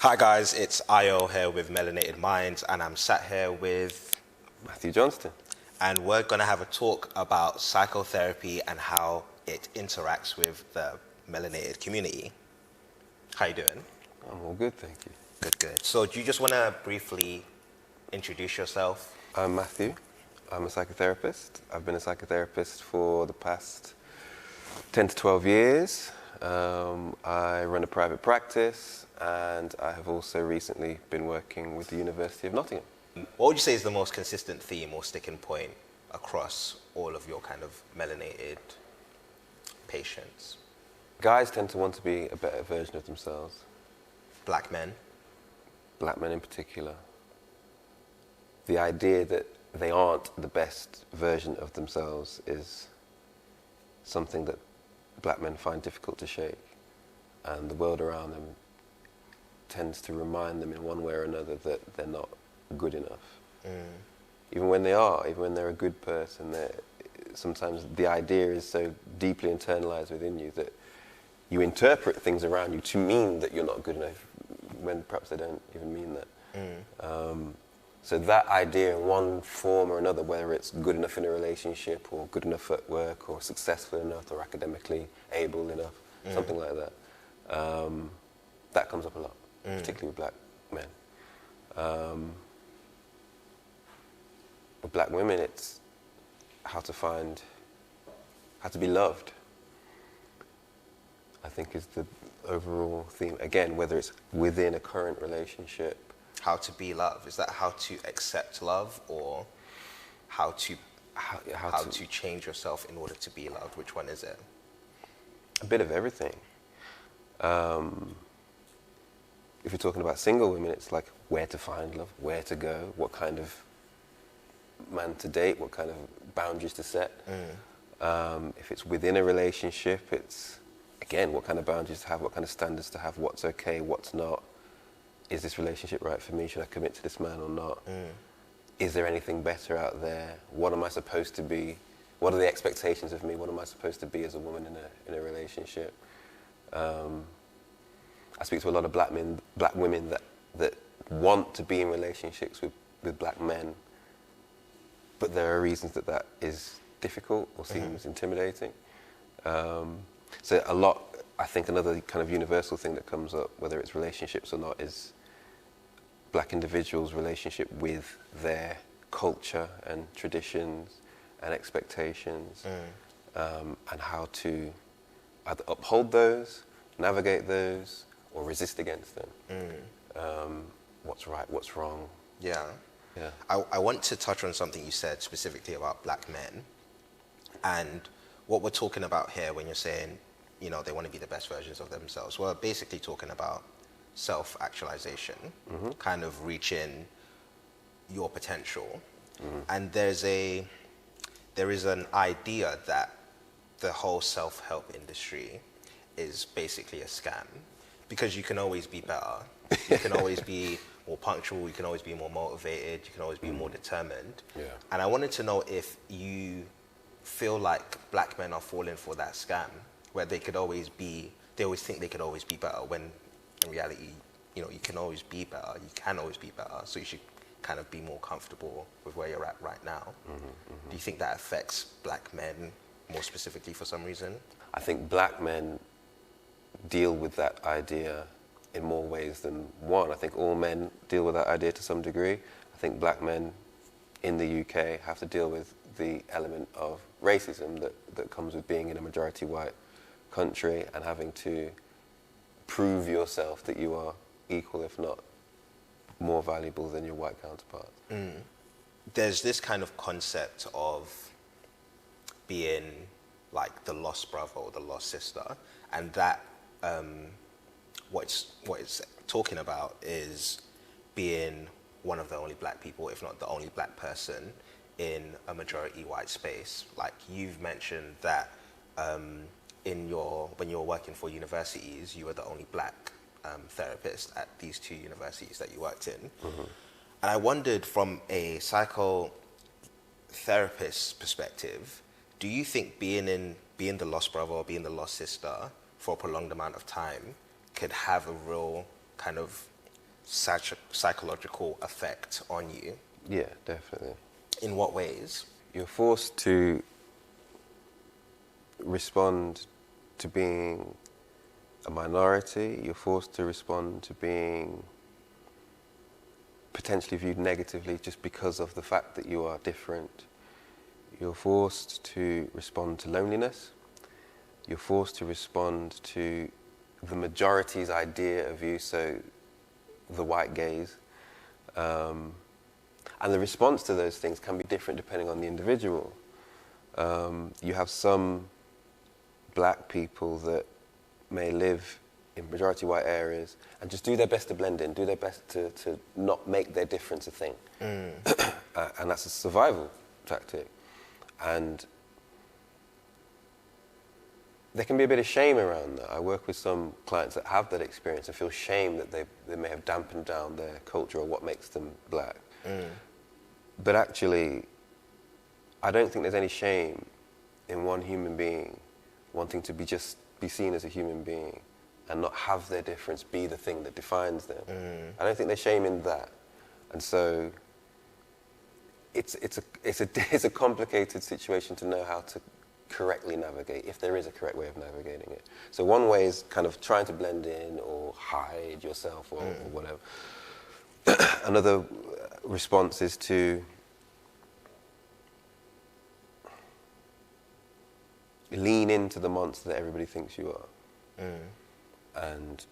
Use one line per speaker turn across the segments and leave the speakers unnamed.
Hi guys, it's Io here with Melanated Minds, and I'm sat here with
Matthew Johnston.
and we're going to have a talk about psychotherapy and how it interacts with the melanated community. How you doing?
I'm all good, thank you.
Good, good. So do you just want to briefly introduce yourself?
I'm Matthew. I'm a psychotherapist. I've been a psychotherapist for the past 10 to 12 years. I run a private practice, and I have also recently been working with the University of Nottingham.
What would you say is the most consistent theme or sticking point across all of your kind of melanated patients?
Guys tend to want to be a better version of themselves.
Black men?
Black men in particular. The idea that they aren't the best version of themselves is something that black men find difficult to shake, and the world around them tends to remind them in one way or another that they're not good enough. Even when they are, even when they're a good person, sometimes the idea is so deeply internalized within you that you interpret things around you to mean that you're not good enough when perhaps they don't even mean that. So that idea in one form or another, whether it's good enough in a relationship or good enough at work or successful enough or academically able enough, something like that, that comes up a lot, particularly with black men. With black women, it's how to be loved, I think, is the overall theme. Again, whether it's within a current relationship.
How to be loved? Is that how to accept love, or how to change yourself in order to be loved? Which one is it?
A bit of everything. If you're talking about single women, it's like where to find love, where to go, what kind of man to date, what kind of boundaries to set. If it's within a relationship, it's, again, what kind of boundaries to have, what kind of standards to have, what's okay, what's not. Is this relationship right for me? Should I commit to this man or not? Is there anything better out there? What am I supposed to be? What are the expectations of me? What am I supposed to be as a woman in a relationship? I speak to a lot of black women that want to be in relationships with black men, but there are reasons that is difficult or seems intimidating. So a lot, I think another kind of universal thing that comes up, whether it's relationships or not, is black individuals' relationship with their culture and traditions and expectations, and how to either uphold those, navigate those, or resist against them. What's right, what's wrong.
Yeah. I want to touch on something you said specifically about black men, and what we're talking about here when you're saying, you know, they want to be the best versions of themselves. We're basically talking about self-actualization, kind of reaching your potential. And there is an idea that the whole self-help industry is basically a scam, because you can always be better. You can always be more punctual, you can always be more motivated, you can always be more determined. And I wanted to know if you feel like black men are falling for that scam, where they always think they could always be better, when in reality, you know, you can always be better, so you should kind of be more comfortable with where you're at right now. Do you think that affects black men more specifically for some reason?
I think black men deal with that idea in more ways than one. I think all men deal with that idea to some degree. I think black men in the UK have to deal with the element of racism that comes with being in a majority white country and having to prove yourself that you are equal, if not more valuable than your white counterparts.
There's this kind of concept of being like the lost brother or the lost sister, and that what it's talking about is being one of the only black people, if not the only black person, in a majority white space. Like you've mentioned that when you're working for universities, you were the only black therapist at these two universities that you worked in. And I wondered, from a psychotherapist's perspective, do you think being the lost brother or being the lost sister for a prolonged amount of time could have a real kind of psychological effect on you.
Yeah, definitely.
In what ways?
You're forced to respond to being a minority. You're forced to respond to being potentially viewed negatively just because of the fact that you are different. You're forced to respond to loneliness. You're forced to respond to the majority's idea of you, so the white gaze. And the response to those things can be different depending on the individual. You have some black people that may live in majority white areas and just do their best to blend in, do their best to not make their difference a thing. And that's a survival tactic. And there can be a bit of shame around that. I work with some clients that have that experience and feel shame that they may have dampened down their culture or what makes them black. But actually, I don't think there's any shame in one human being wanting to be seen as a human being and not have their difference be the thing that defines them. I don't think there's shame in that. And so it's a complicated situation to know how to correctly navigate, if there is a correct way of navigating it. So one way is kind of trying to blend in or hide yourself or whatever. Another response is to lean into the monster that everybody thinks you are and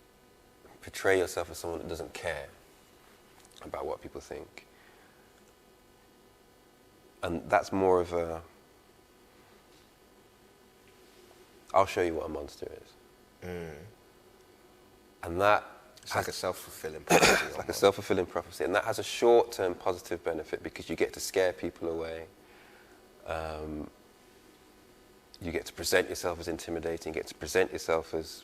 portray yourself as someone that doesn't care about what people think. And that's more of a, I'll show you what a monster is. And that...
It's like a self-fulfilling prophecy.
It's like a self-fulfilling prophecy. And that has a short-term positive benefit because you get to scare people away. You get to present yourself as intimidating. You get to present yourself as,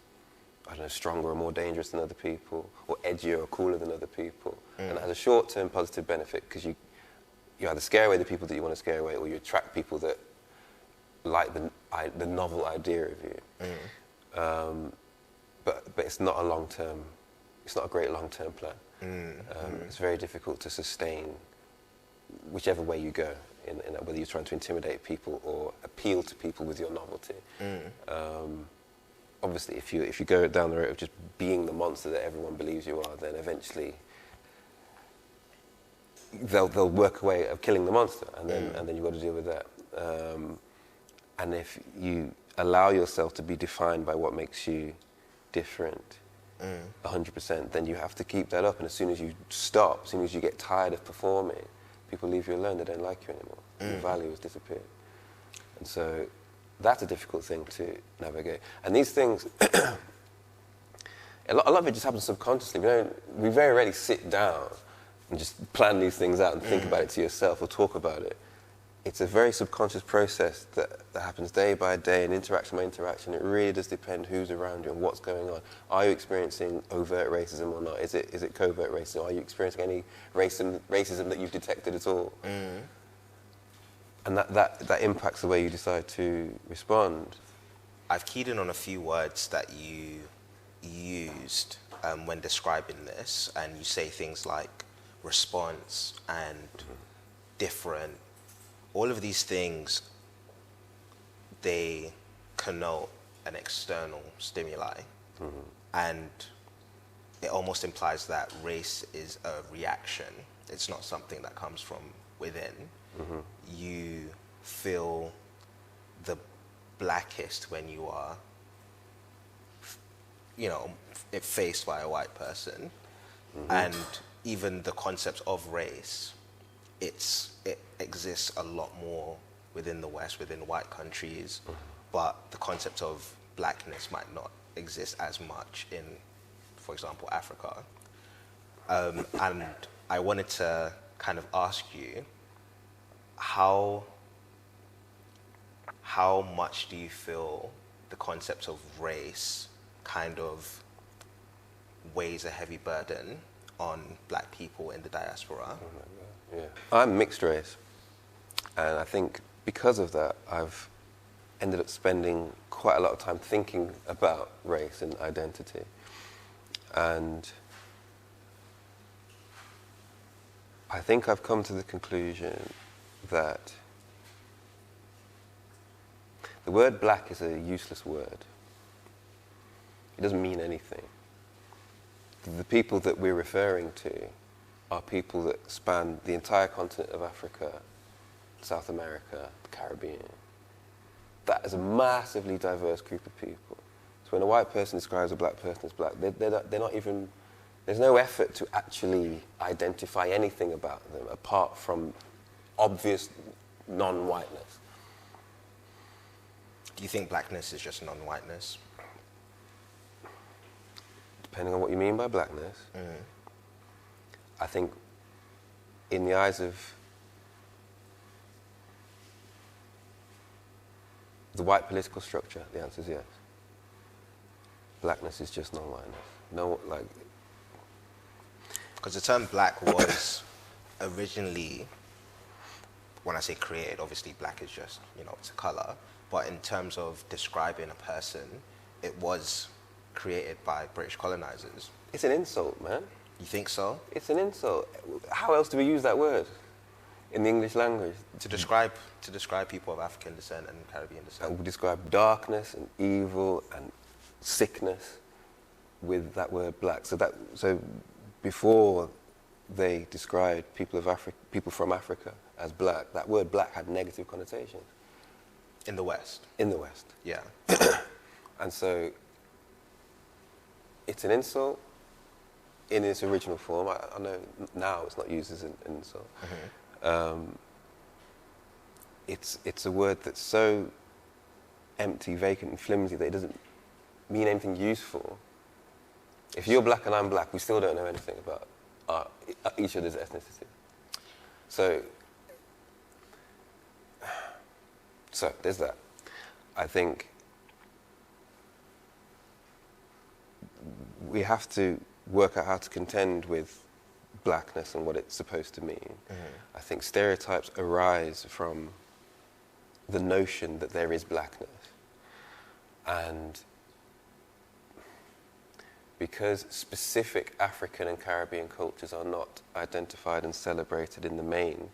I don't know, stronger or more dangerous than other people, or edgier or cooler than other people. And it has a short-term positive benefit because you either scare away the people that you want to scare away, or you attract people that like the novel idea of you. But it's not a long-term... It's not a great long-term plan. It's very difficult to sustain whichever way you go, in whether you're trying to intimidate people or appeal to people with your novelty. Obviously, if you go down the road of just being the monster that everyone believes you are, then eventually they'll work a way of killing the monster, and then you've got to deal with that. And if you allow yourself to be defined by what makes you different, 100%, then you have to keep that up. And as soon as you stop, as soon as you get tired of performing, people leave you alone. They don't like you anymore. Your value has disappeared. And so that's a difficult thing to navigate. And these things, a lot of it just happens subconsciously. We very rarely sit down and just plan these things out and think about it to yourself or talk about it. It's a very subconscious process that happens day by day, and interaction by interaction. It really does depend who's around you and what's going on. Are you experiencing overt racism or not? Is it covert racism? Are you experiencing any racism that you've detected at all? And that impacts the way you decide to respond.
I've keyed in on a few words that you used when describing this, and you say things like response and different. All of these things, they connote an external stimuli. And it almost implies that race is a reaction. It's not something that comes from within. You feel the blackest when you are, faced by a white person. And even the concept of race, it exists a lot more within the West, within white countries, but the concept of blackness might not exist as much in, for example, Africa. And I wanted to kind of ask you, how much do you feel the concept of race kind of weighs a heavy burden on black people in the diaspora?
Yeah. I'm mixed race, and I think because of that, I've ended up spending quite a lot of time thinking about race and identity. And I think I've come to the conclusion that the word black is a useless word. It doesn't mean anything. The people that we're referring to are people that span the entire continent of Africa, South America, the Caribbean. That is a massively diverse group of people. So when a white person describes a black person as black, they're not even, there's no effort to actually identify anything about them apart from obvious non-whiteness.
Do you think blackness is just non-whiteness?
Depending on what you mean by blackness, I think in the eyes of the white political structure, the answer is yes. Blackness is just non-whiteness. No, like...
Because the term black was originally, when I say created, obviously black is just, it's a color. But in terms of describing a person, it was created by British colonizers.
It's an insult, man.
You think so?
It's an insult. How else do we use that word in the English language?
To describe people of African descent and Caribbean descent.
And we describe darkness and evil and sickness with that word black. So before they described people from Africa as black, that word black had negative connotations.
In the West?
In the West.
Yeah.
And so it's an insult in its original form. I know now it's not used as an insult. It's a word that's so empty, vacant, and flimsy that it doesn't mean anything useful. If you're black and I'm black, we still don't know anything about each other's ethnicity. So there's that. I think we have to work out how to contend with blackness and what it's supposed to mean. I think stereotypes arise from the notion that there is blackness. And because specific African and Caribbean cultures are not identified and celebrated in the main,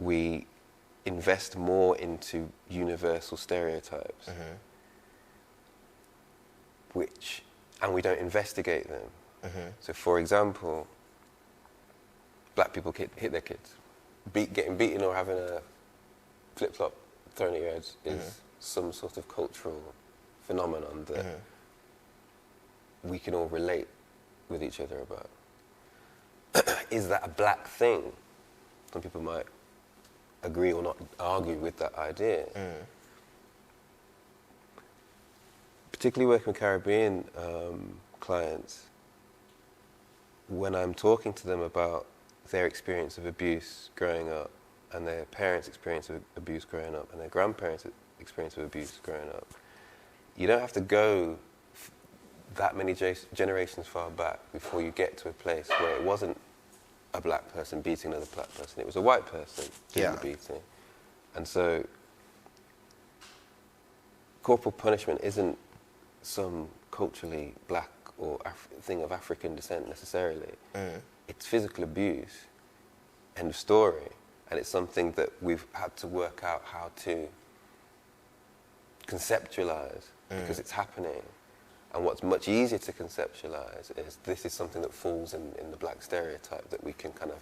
we invest more into universal stereotypes, and we don't investigate them. So, for example, black people hit their kids. Getting beaten or having a flip-flop thrown at your head is some sort of cultural phenomenon that we can all relate with each other about. Is that a black thing? Some people might agree or not argue with that idea. Particularly working with Caribbean clients, when I'm talking to them about their experience of abuse growing up, and their parents' experience of abuse growing up, and their grandparents' experience of abuse growing up, you don't have to go that many generations far back before you get to a place where it wasn't a black person beating another black person, it was a white person doing the beating. And so corporal punishment isn't some culturally black or thing of African descent necessarily. It's physical abuse, end of story. And it's something that we've had to work out how to conceptualize because it's happening. And what's much easier to conceptualize is this is something that falls in the black stereotype that we can kind of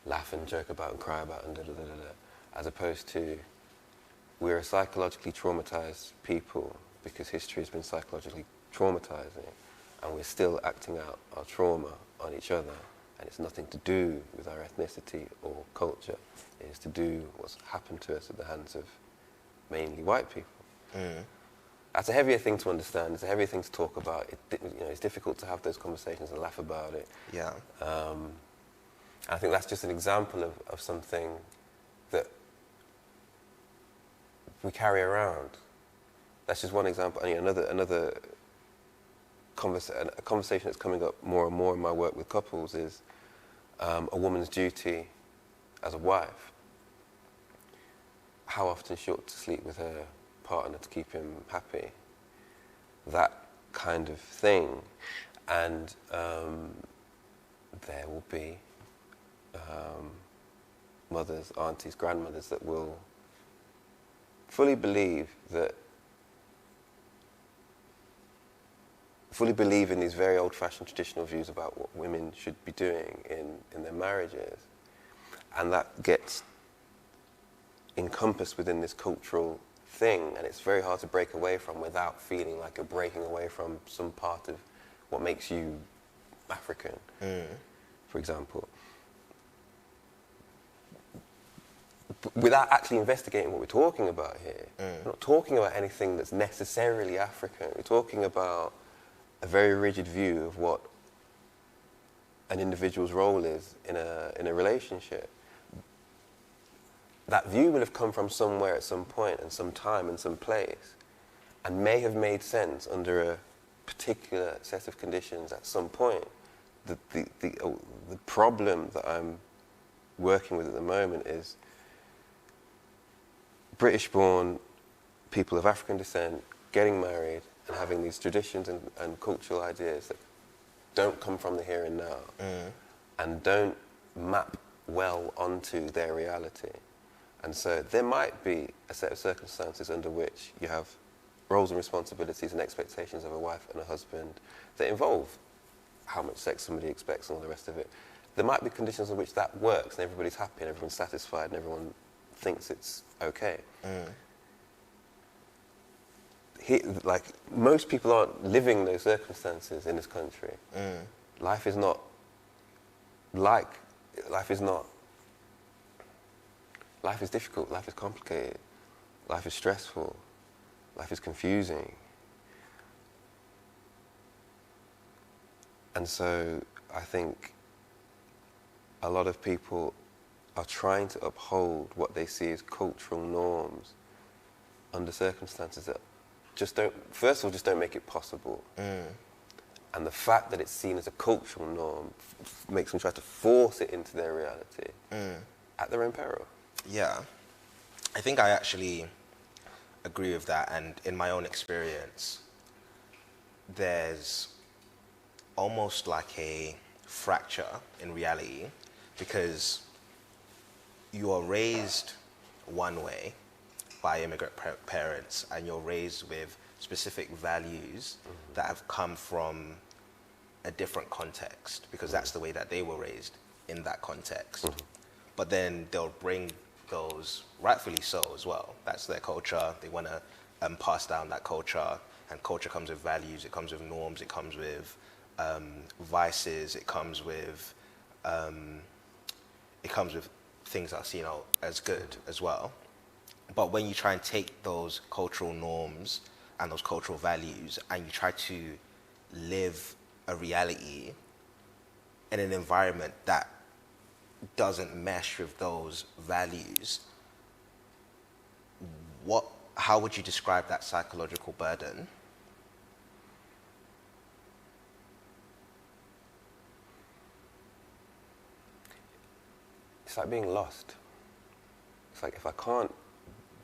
laugh and joke about and cry about and as opposed to we're a psychologically traumatized people because history has been psychologically traumatizing, and we're still acting out our trauma on each other, and it's nothing to do with our ethnicity or culture. It's to do what's happened to us at the hands of mainly white people. That's a heavier thing to understand. It's a heavier thing to talk about. It's difficult to have those conversations and laugh about it.
Yeah.
I think that's just an example of something that we carry around. That's just one example. And another conversation that's coming up more and more in my work with couples is a woman's duty as a wife. How often she ought to sleep with her partner to keep him happy. That kind of thing. And there will be mothers, aunties, grandmothers that will fully believe in these very old-fashioned traditional views about what women should be doing in their marriages. And that gets encompassed within this cultural thing, and it's very hard to break away from without feeling like you're breaking away from some part of what makes you African, for example. Without actually investigating what we're talking about here. We're not talking about anything that's necessarily African. We're talking about a very rigid view of what an individual's role is in a relationship. That view will have come from somewhere at some point and some time and some place, and may have made sense under a particular set of conditions at some point. The problem that I'm working with at the moment is British-born people of African descent getting married and having these traditions and cultural ideas that don't come from the here and now and don't map well onto their reality. And so there might be a set of circumstances under which you have roles and responsibilities and expectations of a wife and a husband that involve how much sex somebody expects and all the rest of it. There might be conditions in which that works and everybody's happy and everyone's satisfied and everyone thinks it's okay. Like, most people aren't living those circumstances in this country. Life is difficult, life is complicated, life is stressful, life is confusing. And so I think a lot of people are trying to uphold what they see as cultural norms under circumstances that just don't make it possible. And the fact that it's seen as a cultural norm makes them try to force it into their reality at their own peril.
Yeah, I think I actually agree with that, and in my own experience, there's almost like a fracture in reality, because you are raised one way by immigrant parents, and you're raised with specific values that have come from a different context, because that's the way that they were raised, in that context. But then they'll bring those, rightfully so as well, that's their culture, they want to pass down that culture, and culture comes with values, it comes with norms, it comes with vices, it comes with things that are seen as good as well. But when you try and take those cultural norms and those cultural values and you try to live a reality in an environment that doesn't mesh with those values, how would you describe that psychological burden?
It's like being lost. It's like, if I can't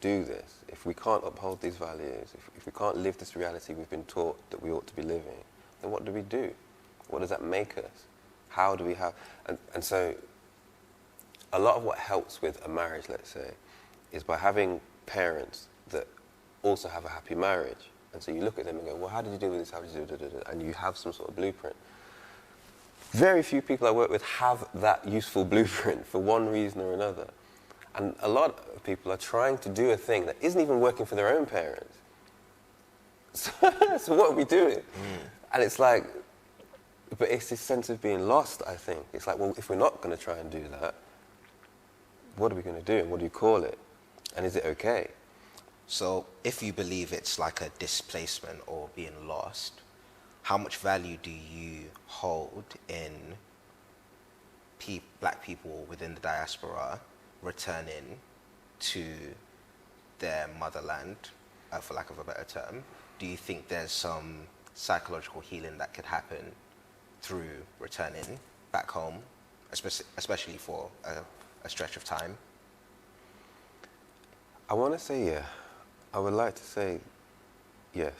do this, if we can't uphold these values, if we can't live this reality we've been taught that we ought to be living, then what do we do? What does that make us? How do we have... And so a lot of what helps with a marriage, let's say, is by having parents that also have a happy marriage. And so you look at them and go, well, how did you deal with this? How did you do it? And you have some sort of blueprint. Very few people I work with have that useful blueprint for one reason or another. And a lot of people are trying to do a thing that isn't even working for their own parents. So what are we doing? And it's like, but it's this sense of being lost, I think. It's like, well, if we're not going to try and do that, what are we going to do? And what do you call it? And is it okay?
So if you believe it's like a displacement or being lost, how much value do you hold in black people within the diaspora returning to their motherland, for lack of a better term? Do you think there's some psychological healing that could happen through returning back home, especially for a stretch of time?
I want to say yeah. I would like to say yes.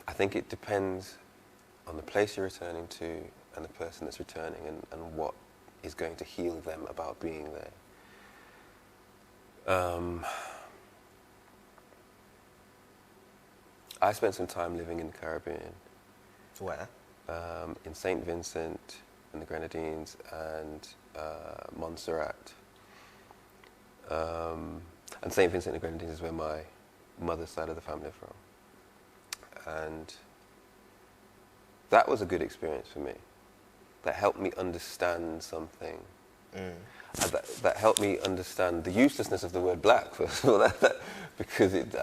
I think it depends on the place you're returning to and the person that's returning and what is going to heal them about being there. I spent some time living in the Caribbean.
Where?
In St. Vincent and the Grenadines and Montserrat. And St. Vincent and the Grenadines is where my mother's side of the family are from. And that was a good experience for me. That helped me understand something. And that helped me understand the uselessness of the word black, first of all, because it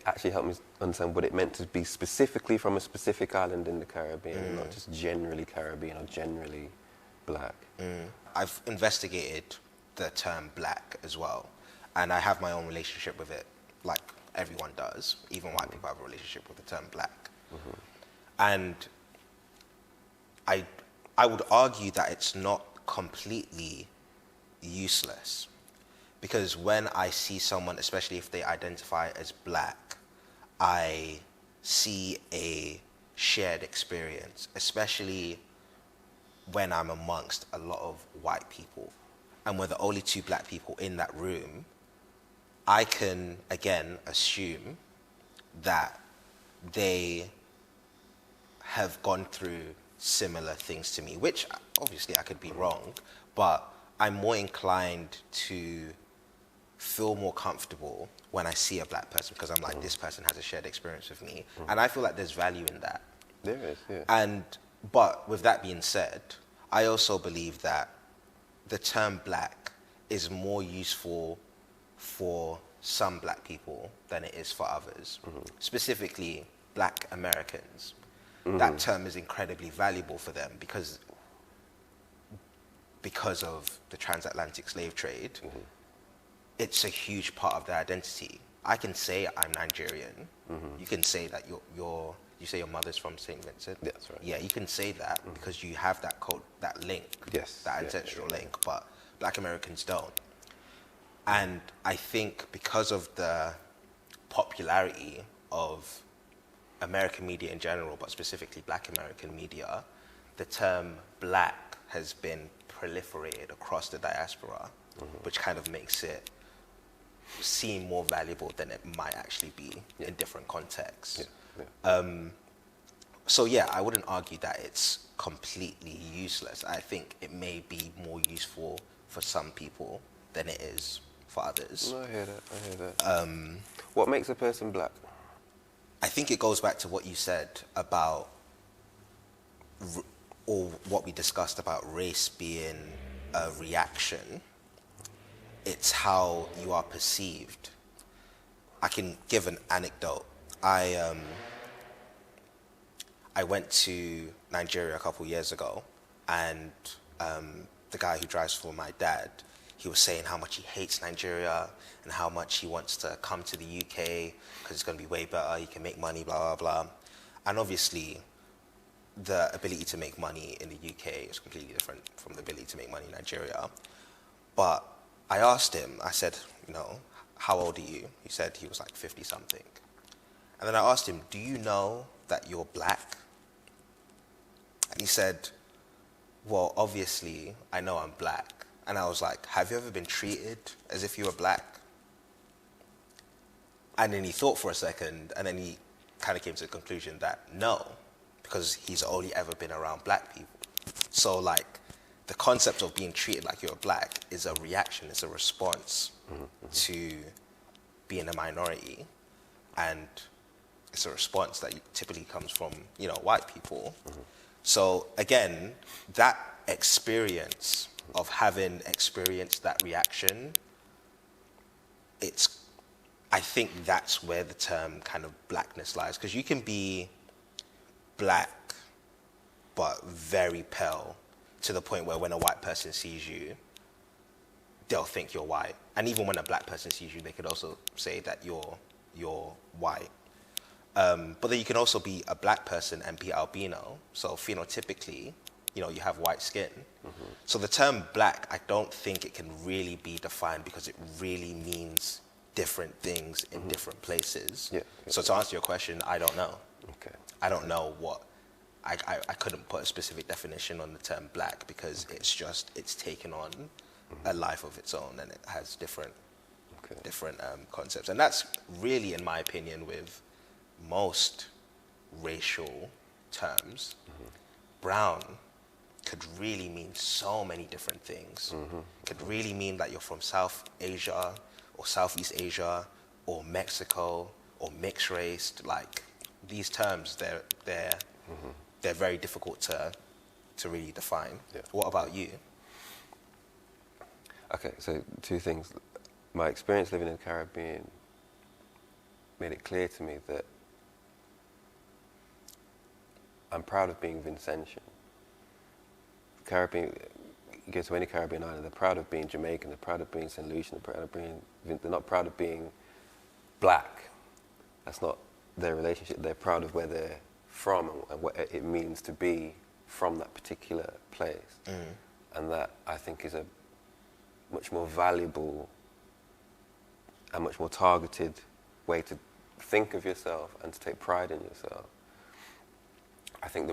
actually helped me understand what it meant to be specifically from a specific island in the Caribbean, not just generally Caribbean or generally black.
I've investigated the term black as well, and I have my own relationship with it, like everyone does. Even white people have a relationship with the term black. And I would argue that it's not completely useless, because when I see someone, especially if they identify as black, I see a shared experience, especially when I'm amongst a lot of white people and we're the only two black people in that room. I can, again, assume that they have gone through similar things to me, which obviously I could be wrong, but I'm more inclined to feel more comfortable when I see a black person, because I'm like, this person has a shared experience with me, and I feel like there's value in that.
There is, yeah.
But with that being said, I also believe that the term black is more useful for some black people than it is for others. Specifically, black Americans. That term is incredibly valuable for them because of the transatlantic slave trade. It's a huge part of their identity. I can say I'm Nigerian. You can say that you say your mother's from St. Vincent.
That's right.
Yeah, you can say that because you have that code, that link, that ancestral link, but black Americans don't. And I think because of the popularity of American media in general, but specifically black American media, the term black has been proliferated across the diaspora, which kind of makes it seem more valuable than it might actually be in different contexts. So yeah, I wouldn't argue that it's completely useless. I think it may be more useful for some people than it is for others.
No, I hear that. What makes a person black?
I think it goes back to what you said about, or what we discussed about race being a reaction. It's how you are perceived. I can give an anecdote. I went to Nigeria a couple years ago, and the guy who drives for my dad, he was saying how much he hates Nigeria and how much he wants to come to the UK because it's going to be way better, he can make money, blah, blah, blah. And obviously, the ability to make money in the UK is completely different from the ability to make money in Nigeria. But I asked him, I said, how old are you? He said he was like 50-something. And then I asked him, do you know that you're black? And he said, well, obviously, I know I'm black. And I was like, have you ever been treated as if you were black? And then he thought for a second, and then he kind of came to the conclusion that no, because he's only ever been around black people. So like, the concept of being treated like you're black is a reaction, it's a response to being a minority. And it's a response that typically comes from, white people. So again, that experience of having experienced that reaction, I think that's where the term kind of blackness lies. Because you can be black, but very pale, to the point where when a white person sees you, they'll think you're white. And even when a black person sees you, they could also say that you're white. But then you can also be a black person and be albino. So phenotypically, you have white skin. So the term black, I don't think it can really be defined because it really means different things in different places. So to answer your question, I don't know.
Okay.
I don't know what I couldn't put a specific definition on the term black because it's taken on a life of its own, and it has different concepts. And that's really, in my opinion, with most racial terms. Brown could really mean so many different things. Could really mean that you're from South Asia or Southeast Asia or Mexico or mixed race. Like, these terms, they're very difficult to really define. Yeah. What about you?
Okay, so two things. My experience living in the Caribbean made it clear to me that I'm proud of being Vincentian. Caribbean, you go to any Caribbean island, they're proud of being Jamaican, they're proud of being St. Lucian, they're not proud of being black. That's not their relationship. They're proud of where they're from and what it means to be from that particular place. And that, I think, is a much more valuable and much more targeted way to think of yourself and to take pride in yourself. I think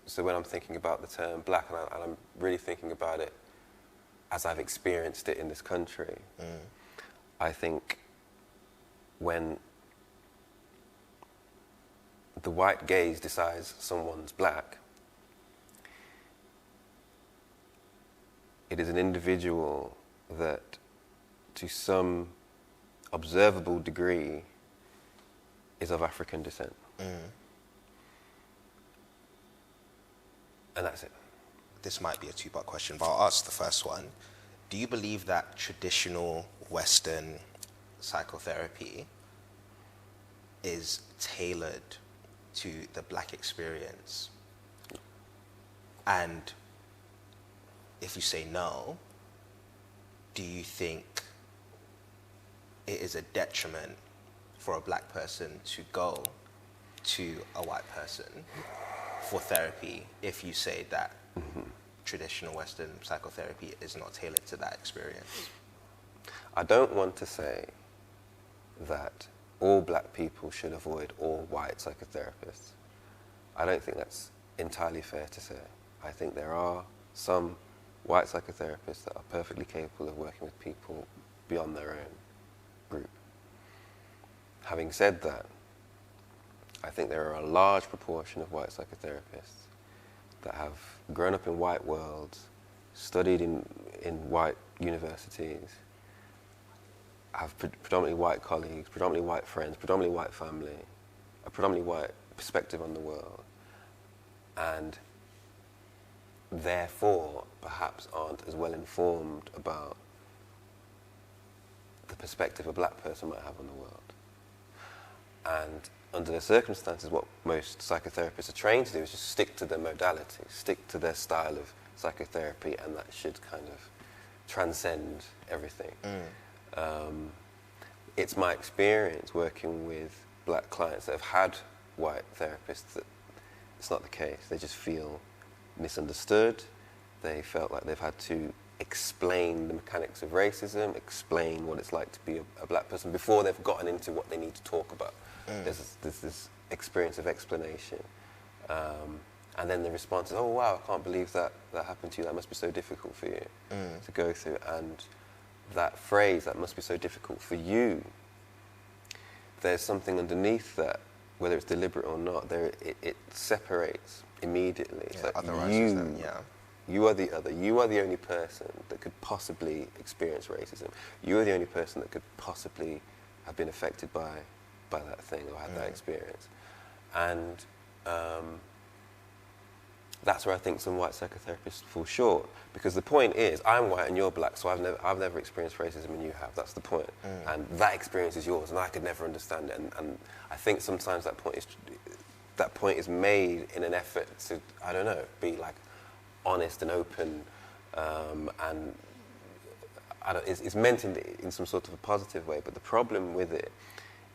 so when I'm thinking about the term black, and I'm really thinking about it as I've experienced it in this country, I think when the white gaze decides someone's black, it is an individual that, to some observable degree, is of African descent. And that's it.
This might be a two-part question, but I'll ask the first one. Do you believe that traditional Western psychotherapy is tailored to the black experience? And if you say no, do you think it is a detriment for a black person to go to a white person for therapy if you say that traditional Western psychotherapy is not tailored to that experience?
I don't want to say that all black people should avoid all white psychotherapists. I don't think that's entirely fair to say. I think there are some white psychotherapists that are perfectly capable of working with people beyond their own group. Having said that, I think there are a large proportion of white psychotherapists that have grown up in white worlds, studied in white universities, have predominantly white colleagues, predominantly white friends, predominantly white family, a predominantly white perspective on the world, and therefore perhaps aren't as well informed about the perspective a black person might have on the world. And under the circumstances, what most psychotherapists are trained to do is just stick to their modality, stick to their style of psychotherapy, and that should kind of transcend everything. It's my experience working with black clients that have had white therapists that it's not the case. They just feel misunderstood. They felt like they've had to explain the mechanics of racism, explain what it's like to be a black person before they've gotten into what they need to talk about. There's this experience of explanation. And then the response is, oh wow, I can't believe that happened to you. That must be so difficult for you to go through. And that phrase, that must be so difficult for you, there's something underneath that, whether it's deliberate or not, it separates immediately. It's like you are the other. You are the only person that could possibly experience racism. You are the only person that could possibly have been affected by that thing or had that experience. And that's where I think some white psychotherapists fall short, because the point is, I'm white and you're black, so I've never experienced racism and you have. That's the point. And that experience is yours, and I could never understand it. And I think sometimes that point is made in an effort to, I don't know, be like honest and open, and it's meant in some sort of a positive way. But the problem with it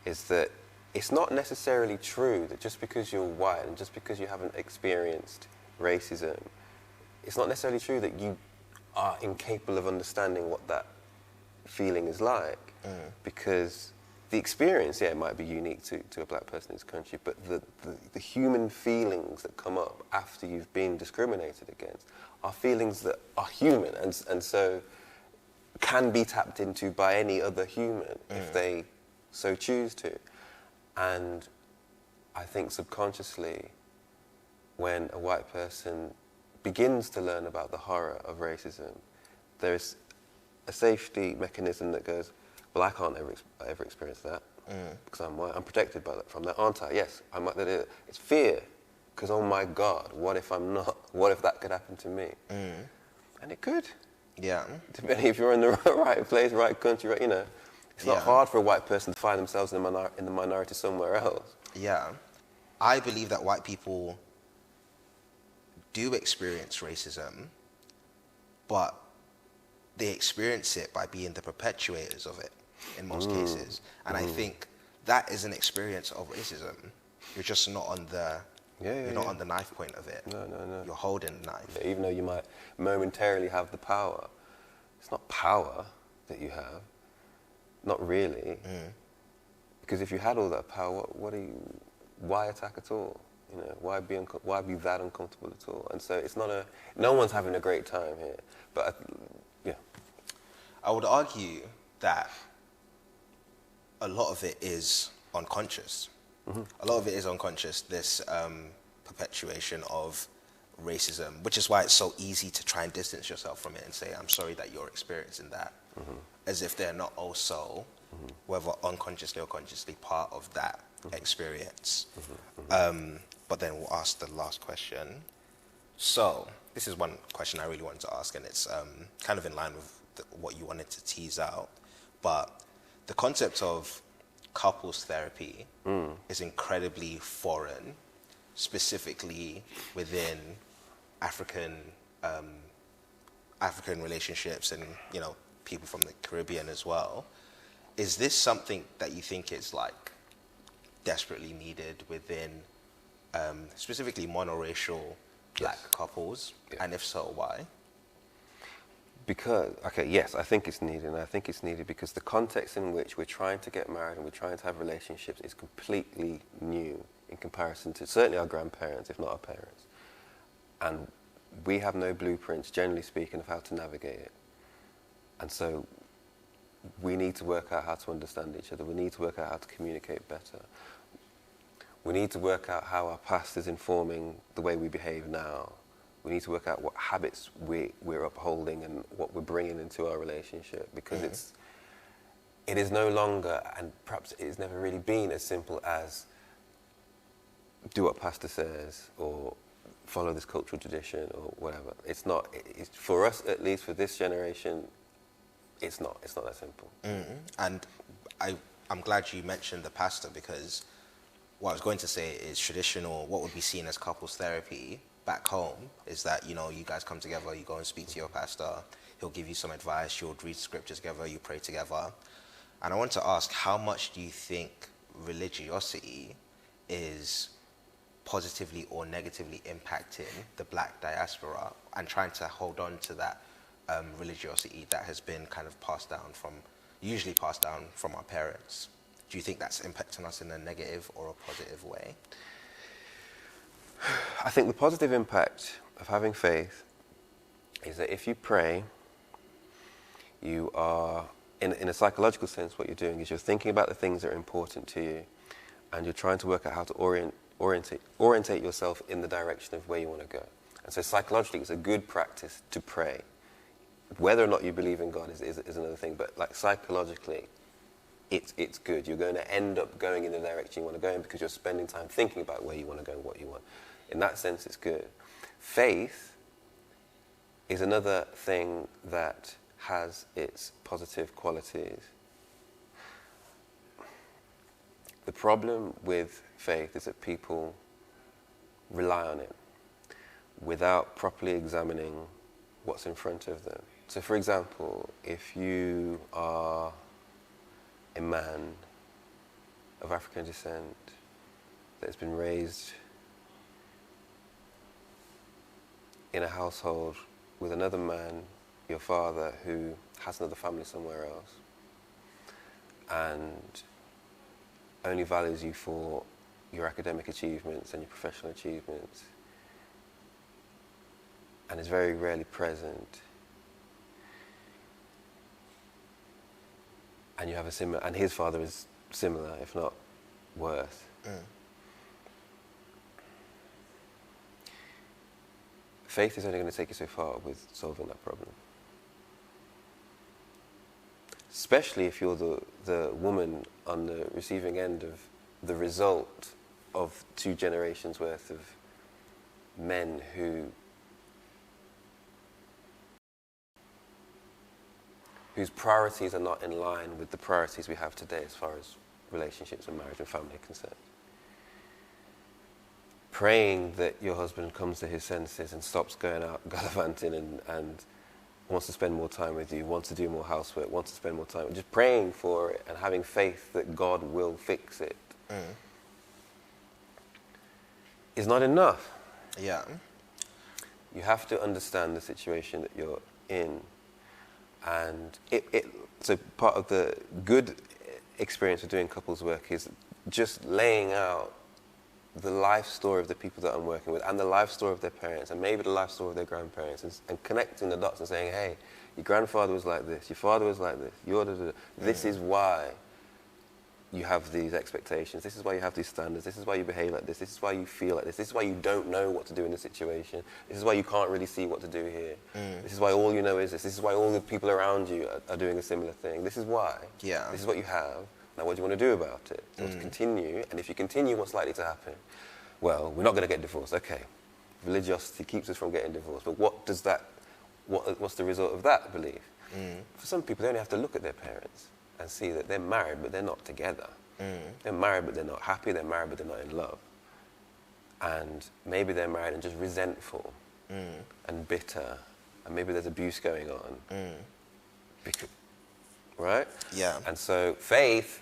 is that it's not necessarily true that just because you're white and just because you haven't experienced racism, it's not necessarily true that you are incapable of understanding what that feeling is like, because the experience, yeah, it might be unique to a black person in this country, but the human feelings that come up after you've been discriminated against are feelings that are human, and so can be tapped into by any other human if they so choose to. And I think subconsciously, when a white person begins to learn about the horror of racism, there's a safety mechanism that goes, well, I can't ever experience that because I'm white. I'm protected by that, from that, aren't I? Yes, I might. It's fear, because oh my God, what if I'm not? What if that could happen to me? And it could.
Yeah.
Depending if you're in the right place, right country, right, you know. It's not hard for a white person to find themselves in the minority somewhere else.
Yeah. I believe that white people do experience racism, but they experience it by being the perpetuators of it in most cases. And I think that is an experience of racism. You're just not on the you're not on the knife point of it.
No.
You're holding the knife.
Even though you might momentarily have the power, it's not power that you have. Not really. Because if you had all that power, why attack at all? You know, why be that uncomfortable at all? And so it's not no one's having a great time here. But
I would argue that a lot of it is unconscious. A lot of it is unconscious, this perpetuation of racism, which is why it's so easy to try and distance yourself from it and say, I'm sorry that you're experiencing that, as if they're not also, whether unconsciously or consciously, part of that experience. But then we'll ask the last question. So this is one question I really wanted to ask, and it's kind of in line with what you wanted to tease out. But the concept of couples therapy is incredibly foreign, specifically within African relationships, and people from the Caribbean as well. Is this something that you think is like desperately needed within specifically monoracial black couples? And if so, why?
Because, yes, I think it's needed, and I think it's needed because the context in which we're trying to get married and we're trying to have relationships is completely new in comparison to certainly our grandparents, if not our parents. And we have no blueprints, generally speaking, of how to navigate it. And so we need to work out how to understand each other. We need to work out how to communicate better. We need to work out how our past is informing the way we behave now. We need to work out what habits we're upholding and what we're bringing into our relationship, because it is no longer, and perhaps it has never really been as simple as do what pastor says or follow this cultural tradition or whatever. It's not. It's, for us, at least for this generation, it's not that simple.
And I'm glad you mentioned the pastor, because what I was going to say is traditional, what would be seen as couples therapy back home is that, you guys come together, you go and speak to your pastor, he'll give you some advice, you'll read scriptures together, you pray together. And I want to ask, how much do you think religiosity is positively or negatively impacting the black diaspora and trying to hold on to that religiosity that has been kind of usually passed down from our parents? Do you think that's impacting us in a negative or a positive way?
I think the positive impact of having faith is that if you pray, you are, in a psychological sense, what you're doing is you're thinking about the things that are important to you, and you're trying to work out how to orientate yourself in the direction of where you want to go. And so psychologically, it's a good practice to pray. Whether or not you believe in God is another thing, but like psychologically, it's good. You're going to end up going in the direction you want to go in because you're spending time thinking about where you want to go and what you want. In that sense, it's good. Faith is another thing that has its positive qualities. The problem with faith is that people rely on it without properly examining what's in front of them. So, for example, if you are a man of African descent that has been raised in a household with another man, your father, who has another family somewhere else, and only values you for your academic achievements and your professional achievements, and is very rarely present, and you have a similar, and his father is similar, if not worse. Faith is only going to take you so far with solving that problem. Especially if you're the woman on the receiving end of the result of 2 generations worth of men whose priorities are not in line with the priorities we have today as far as relationships and marriage and family are concerned. Praying that your husband comes to his senses and stops going out gallivanting and wants to spend more time with you, wants to do more housework, wants to spend more time, just praying for it and having faith that God will fix it is not enough.
Yeah.
You have to understand the situation that you're in. And so part of the good experience of doing couples work is just laying out the life story of the people that I'm working with and the life story of their parents and maybe the life story of their grandparents and connecting the dots and saying, hey, your grandfather was like this, your father was like this, this is why you have these expectations, this is why you have these standards, this is why you behave like this is why you feel like this is why you don't know what to do in this situation, this is why you can't really see what to do here, this is why all you know is this is why all the people around you are doing a similar thing, this is why, this is what you have, now what do you want to do about it? So to continue, and if you continue, what's likely to happen? Well, we're not going to get divorced, okay. Religiosity keeps us from getting divorced, but what's the result of that belief? For some people, they only have to look at their parents and see that they're married but they're not together. They're married but they're not happy, they're married but they're not in love. And maybe they're married and just resentful and bitter, and maybe there's abuse going on. Right?
Yeah.
And so faith,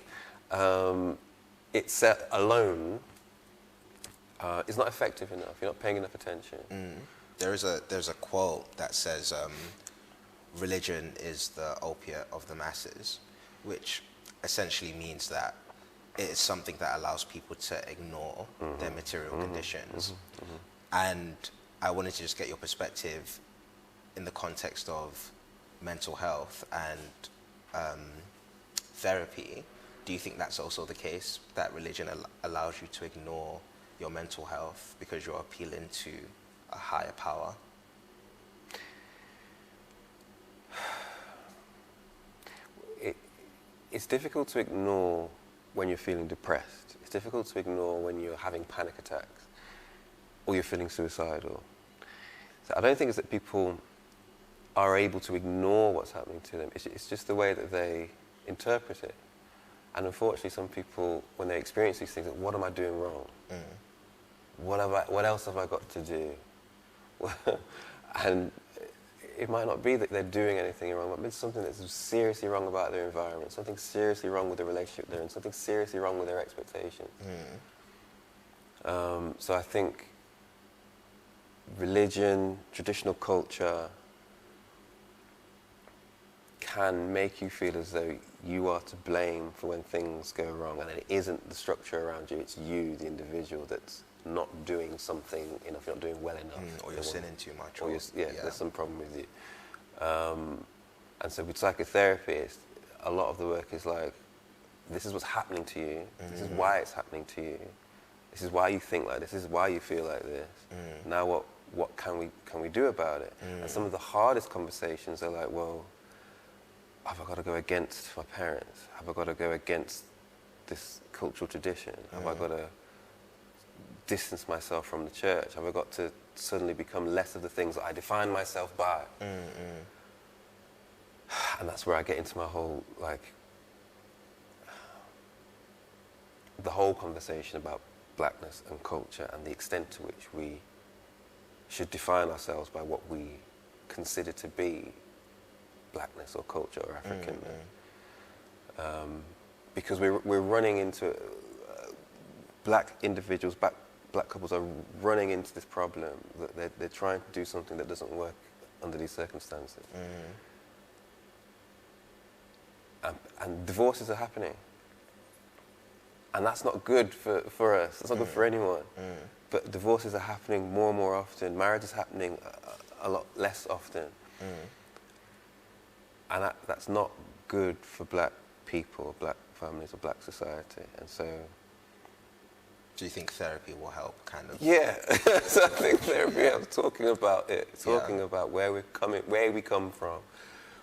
it's alone is not effective enough. You're not paying enough attention.
There's a quote that says, religion is the opiate of the masses, which essentially means that it is something that allows people to ignore their material conditions. And I wanted to just get your perspective in the context of mental health and therapy. Do you think that's also the case, that religion allows you to ignore your mental health because you're appealing to a higher power?
It's difficult to ignore when you're feeling depressed. It's difficult to ignore when you're having panic attacks or you're feeling suicidal. So I don't think it's that people are able to ignore what's happening to them. It's just the way that they interpret it. And unfortunately, some people, when they experience these things, what am I doing wrong? What else have I got to do? And it might not be that they're doing anything wrong, but it's something that's seriously wrong about their environment, something seriously wrong with the relationship they're in, something seriously wrong with their expectations. So I think religion, traditional culture can make you feel as though you are to blame for when things go wrong, and it isn't the structure around you, it's you, the individual, that's not doing something enough, you're not doing well enough.
Or you're sinning too much.
Or there's some problem with you. And so with psychotherapy, a lot of the work is like, this is what's happening to you, this is why it's happening to you, this is why you think like this is why you feel like this. Now what can we do about it? And some of the hardest conversations are like, well, have I got to go against my parents? Have I got to go against this cultural tradition? Have I got to distance myself from the church? Have I got to suddenly become less of the things that I define myself by? And that's where I get into my whole, the whole conversation about blackness and culture and the extent to which we should define ourselves by what we consider to be blackness or culture or African. Because we're running into black individuals, black couples are running into this problem that they're trying to do something that doesn't work under these circumstances. And divorces are happening. And that's not good for us. It's not good for anyone. But divorces are happening more and more often. Marriage is happening a lot less often. And that's not good for black people, black families, or black society. And so...
Do you think therapy will help, kind of?
Yeah. So I think therapy helps, talking about it, talking about where we come from,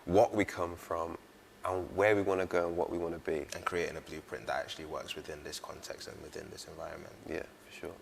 what we come from, and where we want to go and what we want to be.
And creating a blueprint that actually works within this context and within this environment.
Yeah, for sure.